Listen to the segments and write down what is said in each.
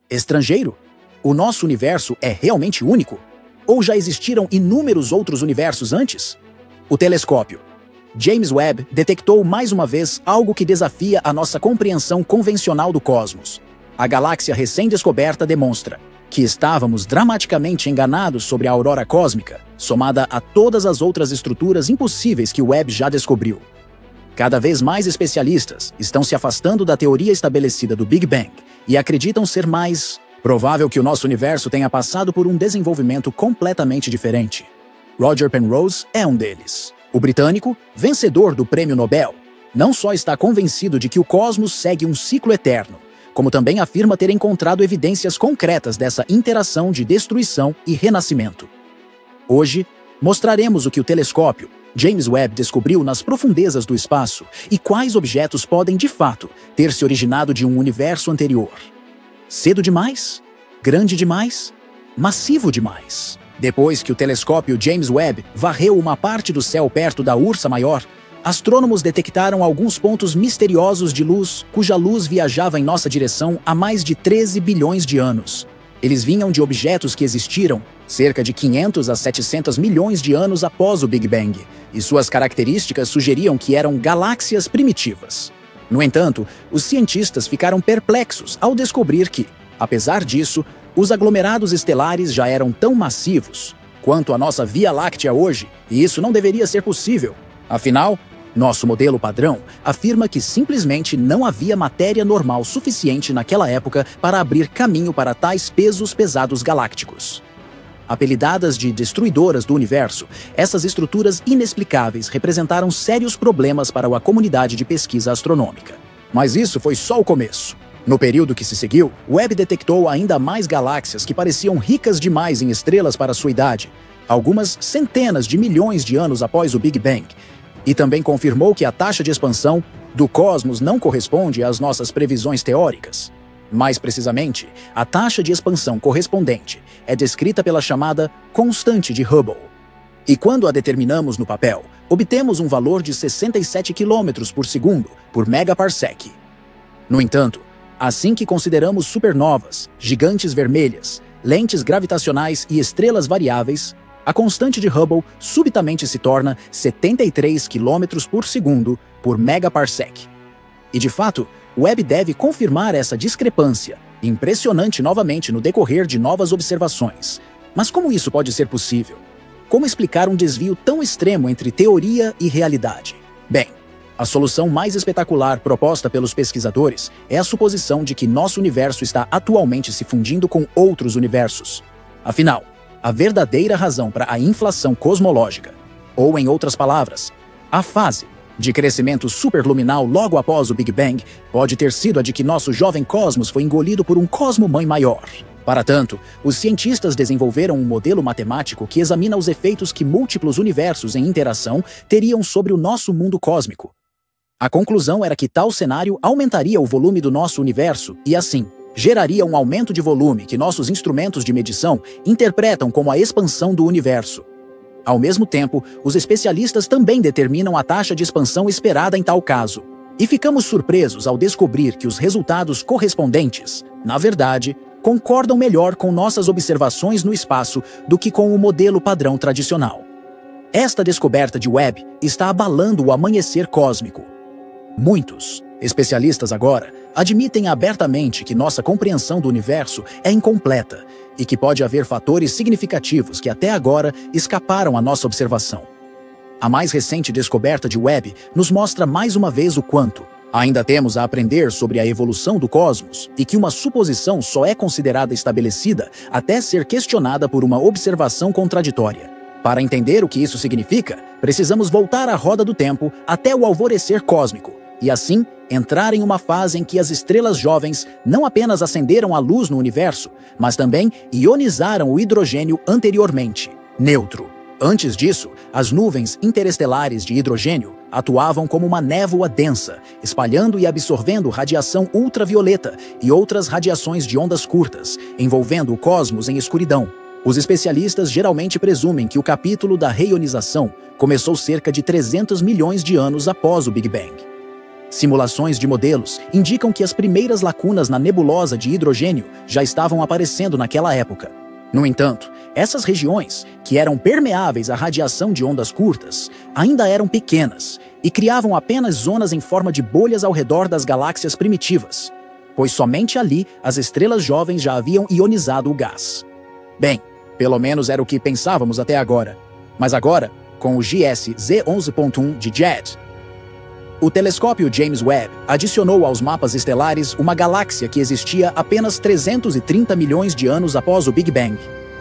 Estrangeiro? O nosso universo é realmente único? Ou já existiram inúmeros outros universos antes? O telescópio James Webb detectou mais uma vez algo que desafia a nossa compreensão convencional do cosmos. A galáxia recém-descoberta demonstra que estávamos dramaticamente enganados sobre a aurora cósmica, somada a todas as outras estruturas impossíveis que o Webb já descobriu. Cada vez mais especialistas estão se afastando da teoria estabelecida do Big Bang e acreditam ser mais provável que o nosso universo tenha passado por um desenvolvimento completamente diferente. Roger Penrose é um deles. O britânico, vencedor do Prêmio Nobel, não só está convencido de que o cosmos segue um ciclo eterno, como também afirma ter encontrado evidências concretas dessa interação de destruição e renascimento. Hoje, mostraremos o que o telescópio James Webb descobriu nas profundezas do espaço e quais objetos podem, de fato, ter se originado de um universo anterior. Cedo demais? Grande demais? Massivo demais? Depois que o telescópio James Webb varreu uma parte do céu perto da Ursa Maior, astrônomos detectaram alguns pontos misteriosos de luz cuja luz viajava em nossa direção há mais de 13 bilhões de anos. Eles vinham de objetos que existiram cerca de 500 a 700 milhões de anos após o Big Bang, e suas características sugeriam que eram galáxias primitivas. No entanto, os cientistas ficaram perplexos ao descobrir que, apesar disso, os aglomerados estelares já eram tão massivos quanto a nossa Via Láctea hoje, e isso não deveria ser possível. Afinal, nosso modelo padrão afirma que simplesmente não havia matéria normal suficiente naquela época para abrir caminho para tais pesos pesados galácticos. Apelidadas de destruidoras do universo, essas estruturas inexplicáveis representaram sérios problemas para a comunidade de pesquisa astronômica. Mas isso foi só o começo. No período que se seguiu, Webb detectou ainda mais galáxias que pareciam ricas demais em estrelas para sua idade, algumas centenas de milhões de anos após o Big Bang, e também confirmou que a taxa de expansão do cosmos não corresponde às nossas previsões teóricas. Mais precisamente, a taxa de expansão correspondente é descrita pela chamada constante de Hubble. E quando a determinamos no papel, obtemos um valor de 67 km por segundo por megaparsec. No entanto, assim que consideramos supernovas, gigantes vermelhas, lentes gravitacionais e estrelas variáveis, a constante de Hubble subitamente se torna 73 km por segundo por megaparsec. E de fato, Webb deve confirmar essa discrepância, impressionante novamente no decorrer de novas observações. Mas como isso pode ser possível? Como explicar um desvio tão extremo entre teoria e realidade? Bem, a solução mais espetacular proposta pelos pesquisadores é a suposição de que nosso universo está atualmente se fundindo com outros universos. Afinal, a verdadeira razão para a inflação cosmológica, ou em outras palavras, a fase de crescimento superluminal logo após o Big Bang, pode ter sido a de que nosso jovem cosmos foi engolido por um cosmo-mãe maior. Para tanto, os cientistas desenvolveram um modelo matemático que examina os efeitos que múltiplos universos em interação teriam sobre o nosso mundo cósmico. A conclusão era que tal cenário aumentaria o volume do nosso universo e, assim, geraria um aumento de volume que nossos instrumentos de medição interpretam como a expansão do universo. Ao mesmo tempo, os especialistas também determinam a taxa de expansão esperada em tal caso. E ficamos surpresos ao descobrir que os resultados correspondentes, na verdade, concordam melhor com nossas observações no espaço do que com o modelo padrão tradicional. Esta descoberta de Webb está abalando o amanhecer cósmico. Muitos especialistas agora admitem abertamente que nossa compreensão do universo é incompleta e que pode haver fatores significativos que até agora escaparam à nossa observação. A mais recente descoberta de Webb nos mostra mais uma vez o quanto ainda temos a aprender sobre a evolução do cosmos e que uma suposição só é considerada estabelecida até ser questionada por uma observação contraditória. Para entender o que isso significa, precisamos voltar à roda do tempo até o alvorecer cósmico e, assim, entrar em uma fase em que as estrelas jovens não apenas acenderam a luz no universo, mas também ionizaram o hidrogênio anteriormente, neutro. Antes disso, as nuvens interestelares de hidrogênio atuavam como uma névoa densa, espalhando e absorvendo radiação ultravioleta e outras radiações de ondas curtas, envolvendo o cosmos em escuridão. Os especialistas geralmente presumem que o capítulo da reionização começou cerca de 300 milhões de anos após o Big Bang. Simulações de modelos indicam que as primeiras lacunas na nebulosa de hidrogênio já estavam aparecendo naquela época. No entanto, essas regiões, que eram permeáveis à radiação de ondas curtas, ainda eram pequenas e criavam apenas zonas em forma de bolhas ao redor das galáxias primitivas, pois somente ali as estrelas jovens já haviam ionizado o gás. Bem, pelo menos era o que pensávamos até agora. Mas agora, com o JS-Z11.1 de JET, o telescópio James Webb adicionou aos mapas estelares uma galáxia que existia apenas 330 milhões de anos após o Big Bang,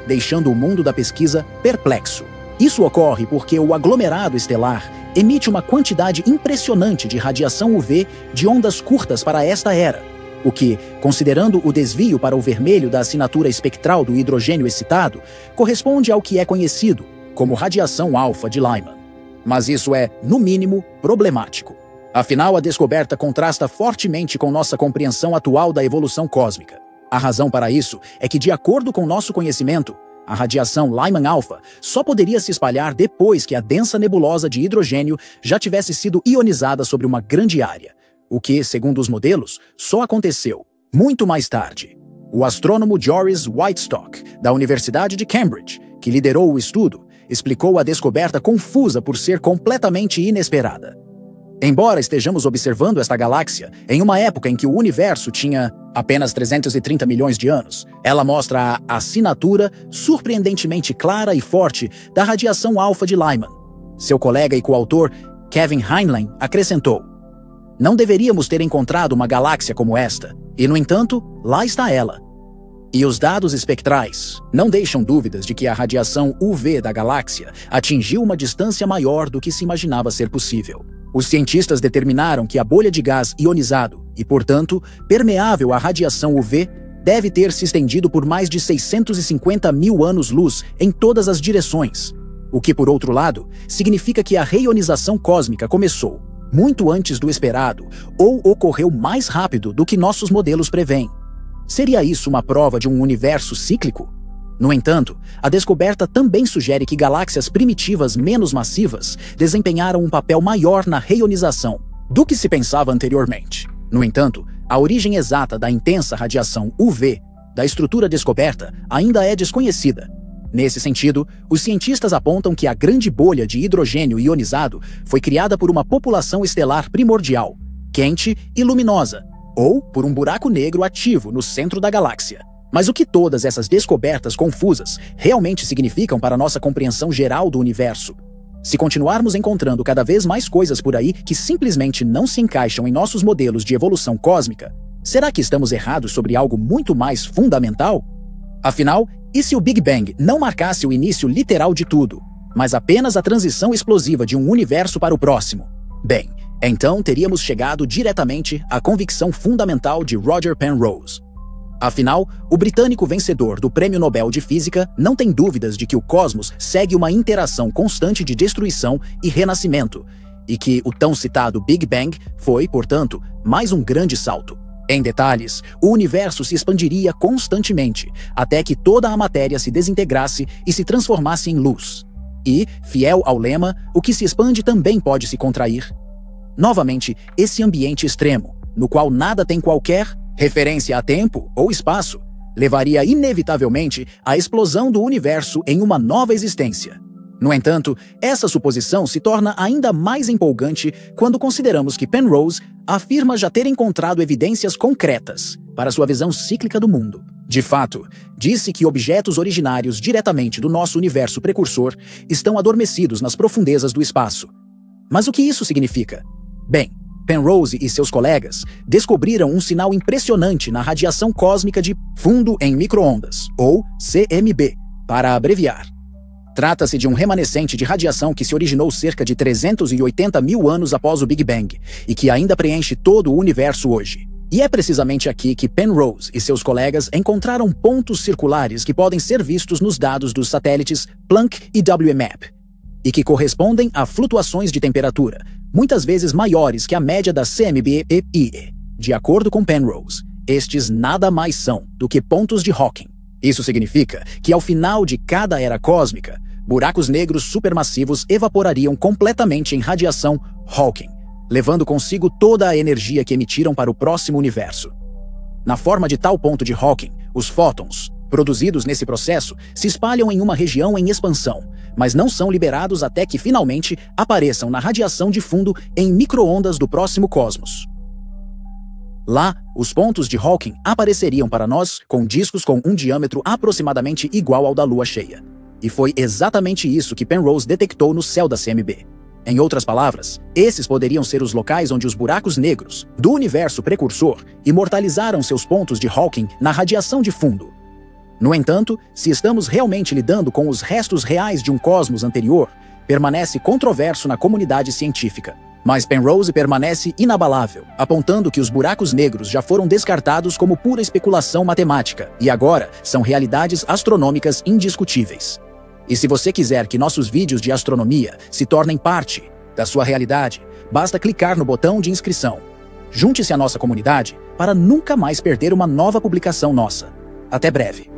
deixando o mundo da pesquisa perplexo. Isso ocorre porque o aglomerado estelar emite uma quantidade impressionante de radiação UV de ondas curtas para esta era, o que, considerando o desvio para o vermelho da assinatura espectral do hidrogênio excitado, corresponde ao que é conhecido como radiação alfa de Lyman. Mas isso é, no mínimo, problemático. Afinal, a descoberta contrasta fortemente com nossa compreensão atual da evolução cósmica. A razão para isso é que, de acordo com nosso conhecimento, a radiação Lyman alfa só poderia se espalhar depois que a densa nebulosa de hidrogênio já tivesse sido ionizada sobre uma grande área, o que, segundo os modelos, só aconteceu muito mais tarde. O astrônomo Joris Whitestock, da Universidade de Cambridge, que liderou o estudo, explicou a descoberta confusa por ser completamente inesperada. Embora estejamos observando esta galáxia em uma época em que o universo tinha apenas 330 milhões de anos, ela mostra a assinatura surpreendentemente clara e forte da radiação alfa de Lyman. Seu colega e coautor, Kevin Heinlein, acrescentou: "Não deveríamos ter encontrado uma galáxia como esta, e, no entanto, lá está ela." E os dados espectrais não deixam dúvidas de que a radiação UV da galáxia atingiu uma distância maior do que se imaginava ser possível. Os cientistas determinaram que a bolha de gás ionizado e, portanto, permeável à radiação UV deve ter se estendido por mais de 650 mil anos-luz em todas as direções, o que, por outro lado, significa que a reionização cósmica começou muito antes do esperado ou ocorreu mais rápido do que nossos modelos prevêem. Seria isso uma prova de um universo cíclico? No entanto, a descoberta também sugere que galáxias primitivas menos massivas desempenharam um papel maior na reionização do que se pensava anteriormente. No entanto, a origem exata da intensa radiação UV da estrutura descoberta ainda é desconhecida. Nesse sentido, os cientistas apontam que a grande bolha de hidrogênio ionizado foi criada por uma população estelar primordial, quente e luminosa, ou por um buraco negro ativo no centro da galáxia. Mas o que todas essas descobertas confusas realmente significam para nossa compreensão geral do universo? Se continuarmos encontrando cada vez mais coisas por aí que simplesmente não se encaixam em nossos modelos de evolução cósmica, será que estamos errados sobre algo muito mais fundamental? Afinal, e se o Big Bang não marcasse o início literal de tudo, mas apenas a transição explosiva de um universo para o próximo? Bem, então teríamos chegado diretamente à convicção fundamental de Roger Penrose. Afinal, o britânico vencedor do Prêmio Nobel de Física não tem dúvidas de que o cosmos segue uma interação constante de destruição e renascimento, e que o tão citado Big Bang foi, portanto, mais um grande salto. Em detalhes, o universo se expandiria constantemente, até que toda a matéria se desintegrasse e se transformasse em luz. E, fiel ao lema, o que se expande também pode se contrair. Novamente, esse ambiente extremo, no qual nada tem qualquer referência a tempo ou espaço, levaria inevitavelmente à explosão do universo em uma nova existência. No entanto, essa suposição se torna ainda mais empolgante quando consideramos que Penrose afirma já ter encontrado evidências concretas para sua visão cíclica do mundo. De fato, disse que objetos originários diretamente do nosso universo precursor estão adormecidos nas profundezas do espaço. Mas o que isso significa? Bem, Penrose e seus colegas descobriram um sinal impressionante na radiação cósmica de fundo em microondas, ou CMB, para abreviar. Trata-se de um remanescente de radiação que se originou cerca de 380 mil anos após o Big Bang e que ainda preenche todo o universo hoje. E é precisamente aqui que Penrose e seus colegas encontraram pontos circulares que podem ser vistos nos dados dos satélites Planck e WMAP, e que correspondem a flutuações de temperatura, muitas vezes maiores que a média da CMB-EIE. De acordo com Penrose, estes nada mais são do que pontos de Hawking, Isso significa que ao final de cada era cósmica, buracos negros supermassivos evaporariam completamente em radiação Hawking, levando consigo toda a energia que emitiram para o próximo universo. Na forma de tal ponto de Hawking, os fótons, produzidos nesse processo, se espalham em uma região em expansão, mas não são liberados até que finalmente apareçam na radiação de fundo em micro-ondas do próximo cosmos. Lá, os pontos de Hawking apareceriam para nós com discos com um diâmetro aproximadamente igual ao da Lua cheia. E foi exatamente isso que Penrose detectou no céu da CMB. Em outras palavras, esses poderiam ser os locais onde os buracos negros, do universo precursor, imortalizaram seus pontos de Hawking na radiação de fundo. No entanto, se estamos realmente lidando com os restos reais de um cosmos anterior, permanece controverso na comunidade científica. Mas Penrose permanece inabalável, apontando que os buracos negros já foram descartados como pura especulação matemática e agora são realidades astronômicas indiscutíveis. E se você quiser que nossos vídeos de astronomia se tornem parte da sua realidade, basta clicar no botão de inscrição. Junte-se à nossa comunidade para nunca mais perder uma nova publicação nossa. Até breve!